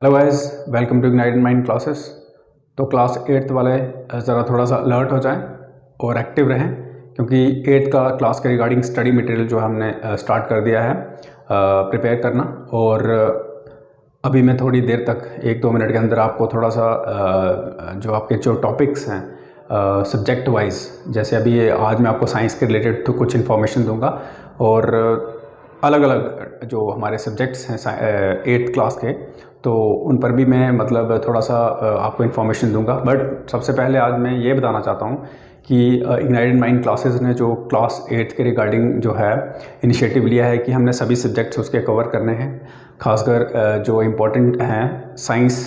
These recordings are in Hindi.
Hello guys, welcome to Ignited Mind Classes. तो क्लास 8th वाले ज़रा थोड़ा सा अलर्ट हो जाएं और एक्टिव रहें, क्योंकि 8th का क्लास के रिगार्डिंग स्टडी मटेरियल जो हमने स्टार्ट कर दिया है प्रिपेयर करना। और अभी मैं थोड़ी देर तक 1-2 मिनट के अंदर आपको थोड़ा सा जो आपके जो टॉपिक्स हैं सब्जेक्ट वाइज, जैसे अभी आज मैं आपको साइंस के रिलेटेड तो कुछ इन्फॉर्मेशन दूंगा, और अलग अलग जो हमारे सब्जेक्ट्स हैं 8th क्लास के, तो उन पर भी मैं मतलब थोड़ा सा आपको इन्फॉर्मेशन दूंगा। बट सबसे पहले आज मैं ये बताना चाहता हूँ कि इग्नाइटेड माइंड क्लासेस ने जो क्लास 8th के रिगार्डिंग जो है इनिशिएटिव लिया है कि हमने सभी सब्जेक्ट्स उसके कवर करने हैं, खासकर जो इम्पोर्टेंट हैं साइंस,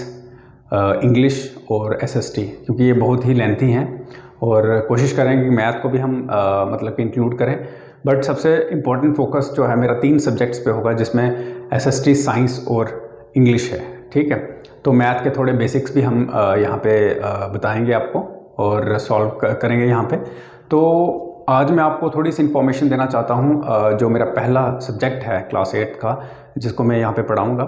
इंग्लिश और एसएसटी, क्योंकि ये बहुत ही लेंथी हैं, और कोशिश करेंगे कि मैथ को भी हम मतलब कि इंक्लूड करें। बट सबसे इम्पोर्टेंट फोकस जो है मेरा 3 सब्जेक्ट्स पे होगा, जिसमें एसएसटी, साइंस और इंग्लिश है। ठीक है, तो मैथ के थोड़े बेसिक्स भी हम यहाँ पे बताएंगे आपको और सॉल्व करेंगे यहाँ पे। तो आज मैं आपको थोड़ी सी इन्फॉर्मेशन देना चाहता हूँ। जो मेरा पहला सब्जेक्ट है क्लास 8 का, जिसको मैं यहाँ पे पढ़ाऊँगा,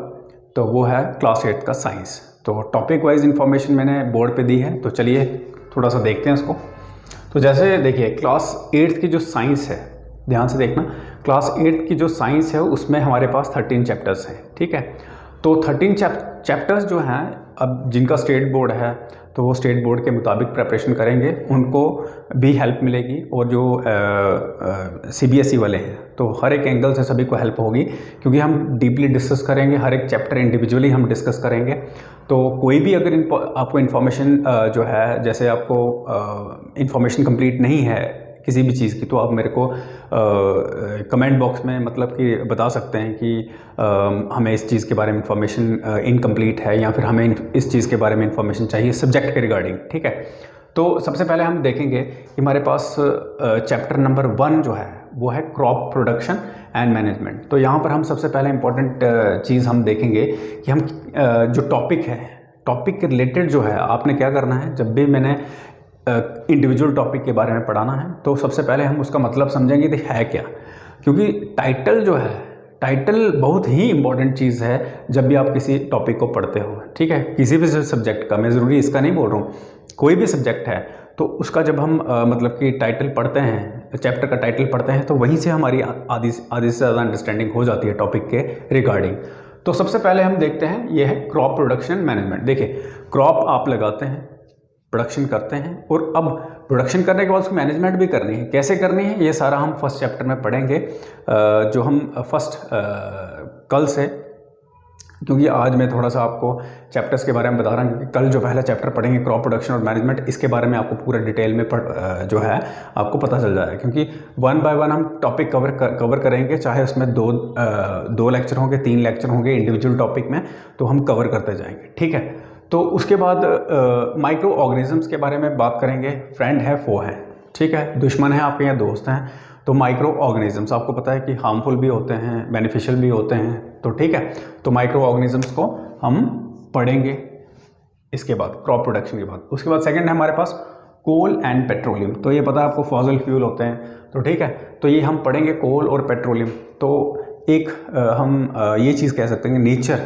तो वो है क्लास 8 का साइंस। तो टॉपिक वाइज इन्फॉर्मेशन मैंने बोर्ड पे दी है, तो चलिए थोड़ा सा देखते हैं उसको। तो जैसे देखिए, क्लास 8 की जो साइंस है, ध्यान से देखना, क्लास 8 की जो साइंस है उसमें हमारे पास 13 चैप्टर्स हैं। ठीक है, तो 13 चैप्टर्स जो हैं, अब जिनका स्टेट बोर्ड है तो वो स्टेट बोर्ड के मुताबिक प्रिपरेशन करेंगे, उनको भी हेल्प मिलेगी। और जो सीबीएसई वाले हैं तो हर एक एंगल से सभी को हेल्प होगी, क्योंकि हम डीपली डिस्कस करेंगे, हर एक चैप्टर इंडिविजुअली हम डिस्कस करेंगे। तो कोई भी अगर आपको इन्फॉर्मेशन जो है, जैसे आपको इन्फॉर्मेशन कंप्लीट नहीं है किसी भी चीज़ की, तो आप मेरे को कमेंट बॉक्स में मतलब कि बता सकते हैं कि हमें इस चीज़ के बारे में इन्फॉर्मेशन इनकम्प्लीट है, या फिर हमें इस चीज़ के बारे में इन्फॉर्मेशन चाहिए सब्जेक्ट के रिगार्डिंग। ठीक है, तो सबसे पहले हम देखेंगे कि हमारे पास चैप्टर नंबर 1 जो है वो है क्रॉप प्रोडक्शन एंड मैनेजमेंट। तो यहाँ पर हम सबसे पहले इम्पॉर्टेंट चीज़ हम देखेंगे कि हम जो टॉपिक है, टॉपिक के रिलेटेड जो है आपने क्या करना है। जब भी मैंने इंडिविजुअल टॉपिक के बारे में पढ़ाना है, तो सबसे पहले हम उसका मतलब समझेंगे कि है क्या, क्योंकि टाइटल जो है, टाइटल बहुत ही इंपॉर्टेंट चीज़ है जब भी आप किसी टॉपिक को पढ़ते हो। ठीक है, किसी भी सब्जेक्ट का, मैं ज़रूरी इसका नहीं बोल रहा हूँ, कोई भी सब्जेक्ट है तो उसका जब हम मतलब कि टाइटल पढ़ते हैं, चैप्टर का टाइटल पढ़ते हैं, तो वहीं से हमारी आधी से ज़्यादा अंडरस्टैंडिंग हो जाती है टॉपिक के रिगार्डिंग। तो सबसे पहले हम देखते हैं, ये है क्रॉप प्रोडक्शन मैनेजमेंट। देखिए, क्रॉप आप लगाते हैं, प्रोडक्शन करते हैं, और अब प्रोडक्शन करने के बाद उसकी मैनेजमेंट भी करनी है। कैसे करनी है, ये सारा हम फर्स्ट चैप्टर में पढ़ेंगे, जो हम फर्स्ट कल से, क्योंकि आज मैं थोड़ा सा आपको चैप्टर्स के बारे में बता रहा हूँ, क्योंकि कल जो पहला चैप्टर पढ़ेंगे क्रॉप प्रोडक्शन और मैनेजमेंट, इसके बारे में आपको पूरा डिटेल में जो है आपको पता चल जाएगा, क्योंकि 1 बाय 1 हम टॉपिक कवर करेंगे, चाहे उसमें दो लेक्चर होंगे, 3 लेक्चर होंगे इंडिविजुअल टॉपिक में, तो हम कवर करते जाएंगे। ठीक है, तो उसके बाद माइक्रो ऑर्गेनिजम्स के बारे में बात करेंगे। फ्रेंड है, फो है, ठीक है, दुश्मन है आपके या दोस्त हैं। तो माइक्रो ऑर्गेनिजम्स आपको पता है कि हार्मफुल भी होते हैं, बेनिफिशियल भी होते हैं। तो ठीक है, तो माइक्रो ऑर्गेनिजम्स को हम पढ़ेंगे इसके बाद, क्रॉप प्रोडक्शन के बाद। उसके बाद सेकंड है हमारे पास कोल एंड पेट्रोलियम। तो ये पता है आपको, फॉसिल फ्यूल होते हैं, तो ठीक है, तो ये हम पढ़ेंगे कोल और पेट्रोलियम। तो एक हम ये चीज़ कह सकते हैं कि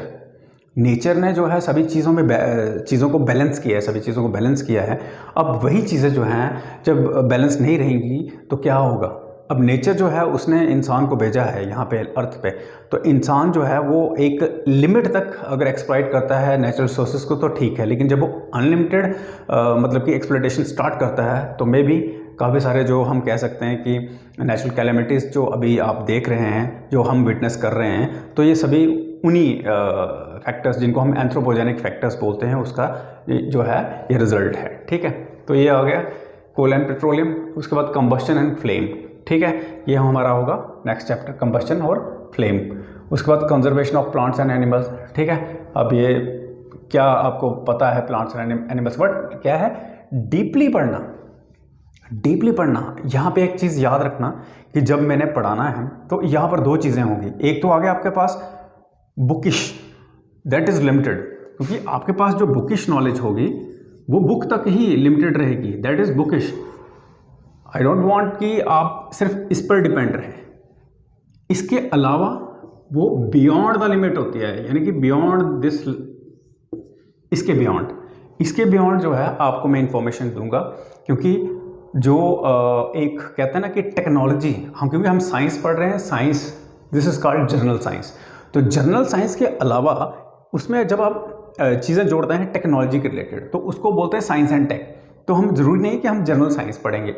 नेचर ने जो है सभी चीज़ों को बैलेंस किया है, सभी चीज़ों को बैलेंस किया है। अब वही चीज़ें जो हैं जब बैलेंस नहीं रहेंगी तो क्या होगा। अब नेचर जो है उसने इंसान को भेजा है यहाँ पे अर्थ पे, तो इंसान जो है वो एक लिमिट तक अगर एक्सप्लॉइट करता है नेचुरल सोर्सेज को तो ठीक है, लेकिन जब वो अनलिमिटेड मतलब कि एक्सप्लॉइटेशन स्टार्ट करता है, तो मे भी काफ़ी सारे जो हम कह सकते हैं कि नेचुरल कैलेमिटीज़ जो अभी आप देख रहे हैं, जो हम विटनेस कर रहे हैं, तो ये सभी उन्हीं फैक्टर्स, जिनको हम एंथ्रोपोजेनिक फैक्टर्स बोलते हैं, उसका जो है ये रिजल्ट है। ठीक है, तो ये आ गया कोल एंड पेट्रोलियम। उसके बाद कंबस्शन एंड फ्लेम। ठीक है, ये हमारा होगा नेक्स्ट चैप्टर, कंबस्शन और फ्लेम। उसके बाद conservation of plants and animals. ठीक है, अब ये क्या आपको पता है प्लांट्स एंड एनिमल्स, बट क्या है, डीपली पढ़ना, डीपली पढ़ना। यहाँ पे एक चीज़ याद रखना कि जब मैंने पढ़ाना है तो यहाँ पर 2 चीज़ें होंगी। एक तो आगे आपके पास बुकिश, दैट इज़ लिमिटेड, क्योंकि आपके पास जो बुकिश नॉलेज होगी वो बुक तक ही लिमिटेड रहेगी, that is bookish. I don't want कि आप सिर्फ इस पर डिपेंड रहें। इसके अलावा वो बियॉन्ड द लिमिट होती है, यानी कि बियॉन्ड दिस इसके बियॉन्ड जो है आपको मैं इन्फॉर्मेशन दूंगा, क्योंकि जो एक कहते हैं ना कि टेक्नोलॉजी, क्योंकि हम साइंस पढ़ रहे हैं, science this is called general science. तो जनरल साइंस के अलावा उसमें जब आप चीज़ें जोड़ते हैं टेक्नोलॉजी के रिलेटेड, तो उसको बोलते हैं साइंस एंड टेक। तो हम ज़रूरी नहीं कि हम जनरल साइंस पढ़ेंगे,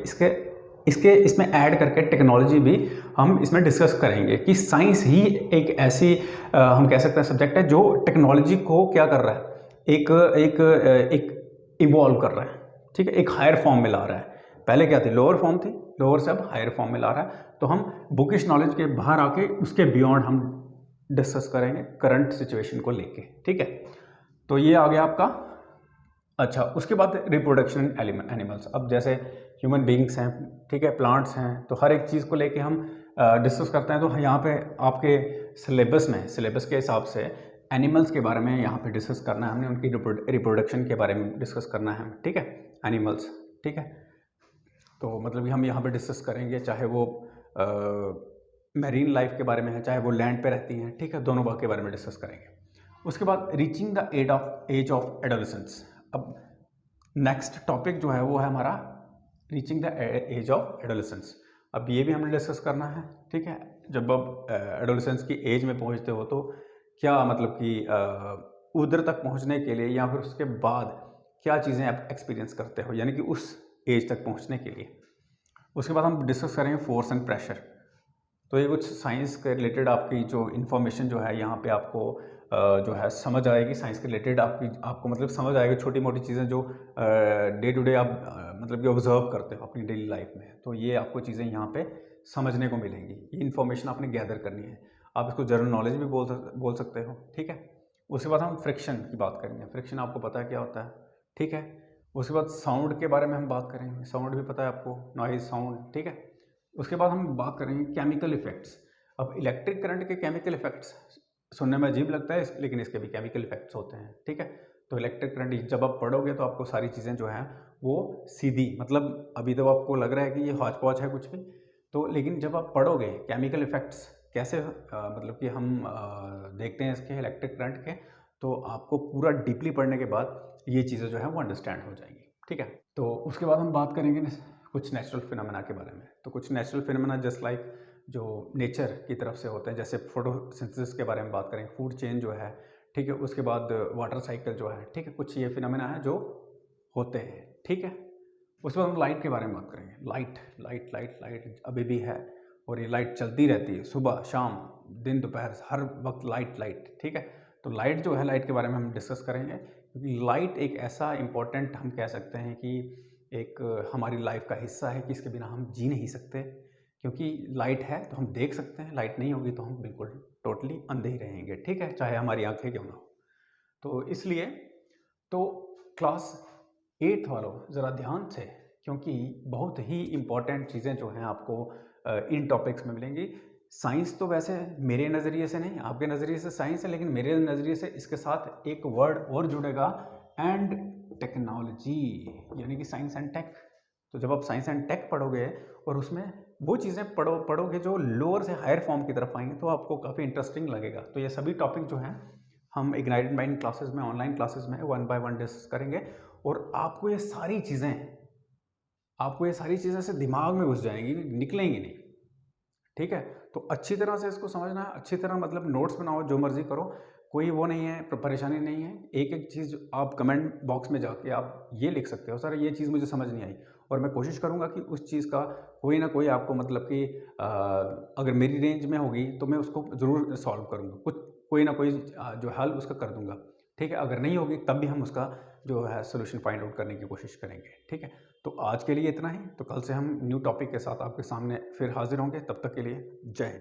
इसमें ऐड करके टेक्नोलॉजी भी हम इसमें डिस्कस करेंगे कि साइंस ही एक ऐसी हम कह सकते हैं सब्जेक्ट है जो टेक्नोलॉजी को क्या कर रहा है, एक इवॉल्व कर रहा है, ठीक है, एक हायर फॉर्म में ला रहा है। पहले क्या थी, लोअर फॉर्म थी, लोअर से अब हायर फॉर्म में ला रहा है। तो हम बुकिश नॉलेज के बाहर आके उसके बियॉन्ड हम डिस्कस करेंगे करंट सिचुएशन को लेके, ठीक है। तो ये आ गया आपका। अच्छा, उसके बाद रिप्रोडक्शन एनिमल्स। अब जैसे ह्यूमन बींग्स हैं, ठीक है, प्लांट्स हैं, तो हर एक चीज़ को लेके हम डिस्कस करते हैं। तो यहाँ पे आपके सिलेबस के हिसाब से एनिमल्स के बारे में यहाँ पे डिस्कस करना है हमने, उनकी रिप्रोडक्शन के बारे में डिस्कस करना है, ठीक है, एनिमल्स, ठीक है। तो मतलब कि हम यहाँ पे डिस्कस करेंगे, चाहे वो मैरीन लाइफ के बारे में है, चाहे वो लैंड पे रहती हैं, ठीक है, दोनों के बारे में डिस्कस करेंगे। उसके बाद reaching the age of adolescence. अब नेक्स्ट टॉपिक जो है वो है हमारा reaching the age of adolescence. अब ये भी हमने डिस्कस करना है, ठीक है। जब आप एडोलेसेंस की एज में पहुंचते हो तो क्या मतलब कि उधर तक पहुंचने के लिए या फिर उसके बाद क्या चीज़ें आप एक्सपीरियंस करते हो, यानी कि उस एज तक पहुंचने के लिए। उसके बाद हम डिस्कस करेंगे फोर्स एंड प्रेशर। तो ये कुछ साइंस के रिलेटेड आपकी जो इन्फॉर्मेशन जो है यहाँ पे आपको जो है समझ आएगी, साइंस के रिलेटेड आपको मतलब समझ आएगी, छोटी मोटी चीज़ें जो डे टू डे आप मतलब कि ऑब्जर्व करते हो अपनी डेली लाइफ में। तो ये आपको चीज़ें यहाँ पे समझने को मिलेंगी, ये इन्फॉर्मेशन आपने गैदर करनी है। आप इसको जनरल नॉलेज भी बोल सकते हो, ठीक है। उसके बाद हम फ्रिक्शन की बात करेंगे। फ्रिक्शन आपको पता है क्या होता है, ठीक है। उसके बाद साउंड के बारे में हम बात करेंगे, साउंड भी पता है आपको, नॉइज, साउंड, ठीक है। उसके बाद हम बात करेंगे केमिकल इफेक्ट्स। अब इलेक्ट्रिक करंट के केमिकल इफेक्ट्स सुनने में अजीब लगता है, लेकिन इसके भी केमिकल इफेक्ट्स होते हैं, ठीक है। तो इलेक्ट्रिक करंट जब आप पढ़ोगे तो आपको सारी चीज़ें जो हैं वो सीधी, मतलब अभी तो आपको लग रहा है कि ये हौच पौच है कुछ भी, तो लेकिन जब आप पढ़ोगे केमिकल इफेक्ट्स कैसे मतलब कि हम देखते हैं इसके इलेक्ट्रिक करंट के, तो आपको पूरा डीपली पढ़ने के बाद ये चीज़ें जो है वो अंडरस्टैंड हो जाएंगी, ठीक है। तो उसके बाद हम बात करेंगे कुछ नेचुरल फिनोमेना के बारे में। तो कुछ नेचुरल फिनोमेना जस्ट लाइक जो नेचर की तरफ से होते हैं, जैसे फोटोसिंथेसिस के बारे में बात करेंगे, फूड चेन जो है, ठीक है। उसके बाद वाटर साइकिल जो है, ठीक है, कुछ ये फिनोमेना है जो होते हैं, ठीक है। उसके बाद हम लाइट के बारे में बात करेंगे। लाइट अभी भी है और ये लाइट चलती रहती है, सुबह शाम दिन दोपहर हर वक्त लाइट, ठीक है। तो लाइट जो है, लाइट के बारे में हम डिस्कस करेंगे, क्योंकि लाइट एक ऐसा इम्पोर्टेंट हम कह सकते हैं कि एक हमारी लाइफ का हिस्सा है कि इसके बिना हम जी नहीं सकते, क्योंकि लाइट है तो हम देख सकते हैं, लाइट नहीं होगी तो हम बिल्कुल टोटली अंधे ही रहेंगे, ठीक है, चाहे हमारी आंखें क्यों ना हो। तो इसलिए तो क्लास 8 वालों ज़रा ध्यान से, क्योंकि बहुत ही इम्पॉर्टेंट चीज़ें जो हैं आपको इन टॉपिक्स में मिलेंगी। साइंस तो वैसे मेरे नज़रिए से नहीं, आपके नज़रिए से साइंस है, लेकिन मेरे नज़रिए से इसके साथ एक वर्ड और जुड़ेगा, एंड टेक्नोलॉजी, यानी कि साइंस एंड टेक। तो जब आप साइंस एंड टेक पढ़ोगे और उसमें वो चीज़ें पढ़ोगे जो लोअर से हायर फॉर्म की तरफ आएंगे, तो आपको काफ़ी इंटरेस्टिंग लगेगा। तो ये सभी टॉपिक जो हैं हम इग्नाइटेड माइंड क्लासेस में, ऑनलाइन क्लासेस में 1 बाय 1 डिस्कस करेंगे, और आपको ये सारी चीज़ें से दिमाग में घुस जाएंगी, निकलेंगी नहीं, ठीक है। तो अच्छी तरह से इसको समझना है, अच्छी तरह मतलब नोट्स बनाओ, जो मर्जी करो, कोई वो नहीं है, परेशानी नहीं है। एक चीज़ आप कमेंट बॉक्स में जाके आप ये लिख सकते हो, सर ये चीज़ मुझे समझ नहीं आई, और मैं कोशिश करूँगा कि उस चीज़ का कोई ना कोई आपको मतलब कि अगर मेरी रेंज में होगी तो मैं उसको ज़रूर सॉल्व करूँगा, कोई ना कोई जो हल उसका कर दूँगा, ठीक है। अगर नहीं होगी तब भी हम उसका जो है सोल्यूशन फाइंड आउट करने की कोशिश करेंगे, ठीक है। तो आज के लिए इतना ही। तो कल से हम न्यू टॉपिक के साथ आपके सामने फिर हाजिर होंगे, तब तक के लिए जय हिंद।